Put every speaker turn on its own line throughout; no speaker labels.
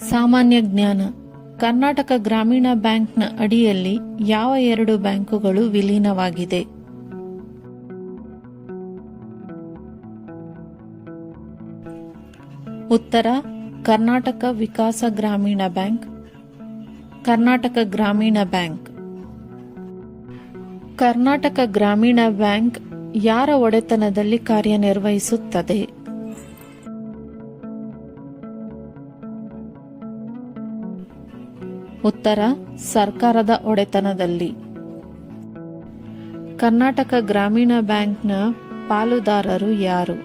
ಸಾಮಾನ್ಯ ಜ್ಞಾನ. ಕರ್ನಾಟಕ ಗ್ರಾಮೀಣ ಬ್ಯಾಂಕ್ನ ಅಡಿಯಲ್ಲಿ ಯಾವ 2 ಬ್ಯಾಂಕುಗಳು ವಿಲೀನವಾಗಿದೆ? ಉತ್ತರ: ಕರ್ನಾಟಕ ವಿಕಾಸ ಗ್ರಾಮೀಣ ಬ್ಯಾಂಕ್, ಕರ್ನಾಟಕ ಗ್ರಾಮೀಣ ಬ್ಯಾಂಕ್. ಕರ್ನಾಟಕ ಗ್ರಾಮೀಣ ಬ್ಯಾಂಕ್ ಯಾರ ಒಡೆತನದಲ್ಲಿ ಕಾರ್ಯನಿರ್ವಹಿಸುತ್ತದೆ? ಉತ್ತರ: ಸರ್ಕಾರದ ಒಡೆತನದಲ್ಲಿ. ಕರ್ನಾಟಕ ಗ್ರಾಮೀಣ ಬ್ಯಾಂಕ್ನ ಪಾಲುದಾರರು ಯಾರು?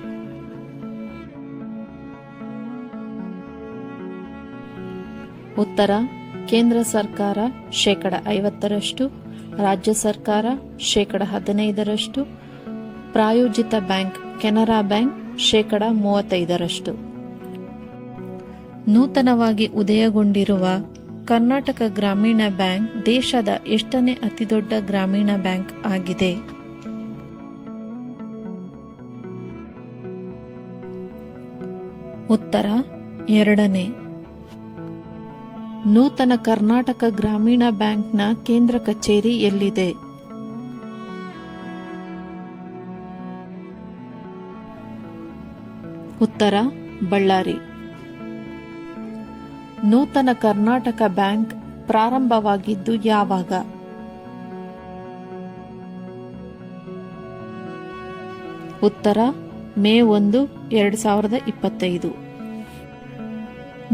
ಉತ್ತರ: ಕೇಂದ್ರ ಸರ್ಕಾರ (50%), ರಾಜ್ಯ ಸರ್ಕಾರ (15%), ಪ್ರಾಯೋಜಿತ ಬ್ಯಾಂಕ್ ಕೆನರಾ ಬ್ಯಾಂಕ್ (35%). ನೂತನವಾಗಿ ಉದಯಗೊಂಡಿರುವ ಕರ್ನಾಟಕ ಗ್ರಾಮೀಣ ಬ್ಯಾಂಕ್ ದೇಶದ ಎಷ್ಟನೇ ಅತಿದೊಡ್ಡ ಗ್ರಾಮೀಣ ಬ್ಯಾಂಕ್ ಆಗಿದೆ? ಉತ್ತರ: 2ನೇ. ನೂತನ ಕರ್ನಾಟಕ ಗ್ರಾಮೀಣ ಬ್ಯಾಂಕ್ನ ಕೇಂದ್ರ ಕಚೇರಿ ಎಲ್ಲಿದೆ? ಉತ್ತರ: ಬಳ್ಳಾರಿ. ನೂತನ ಕರ್ನಾಟಕ ಬ್ಯಾಂಕ್ ಪ್ರಾರಂಭವಾಗಿದ್ದು ಯಾವಾಗ? ಉತ್ತರ: ಮೇ 1, 2025.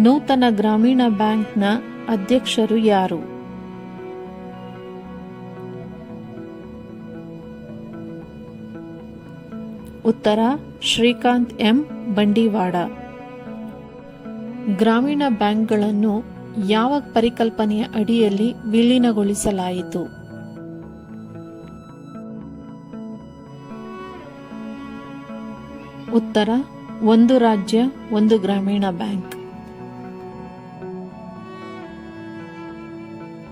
ನೂತನ ಗ್ರಾಮೀಣ ಬ್ಯಾಂಕ್ನ ಅಧ್ಯಕ್ಷರು ಯಾರು? ಉತ್ತರ: ಶ್ರೀಕಾಂತ್ ಎಂ ಬಂಡೀವಾಡ. ಗ್ರಾಮೀಣ ಬ್ಯಾಂಕ್ಗಳನ್ನು ಯಾವ ಪರಿಕಲ್ಪನೆಯ ಅಡಿಯಲ್ಲಿ ವಿಲೀನಗೊಳಿಸಲಾಯಿತು? ಉತ್ತರ: ಒಂದು ರಾಜ್ಯ ಒಂದು ಗ್ರಾಮೀಣ ಬ್ಯಾಂಕ್.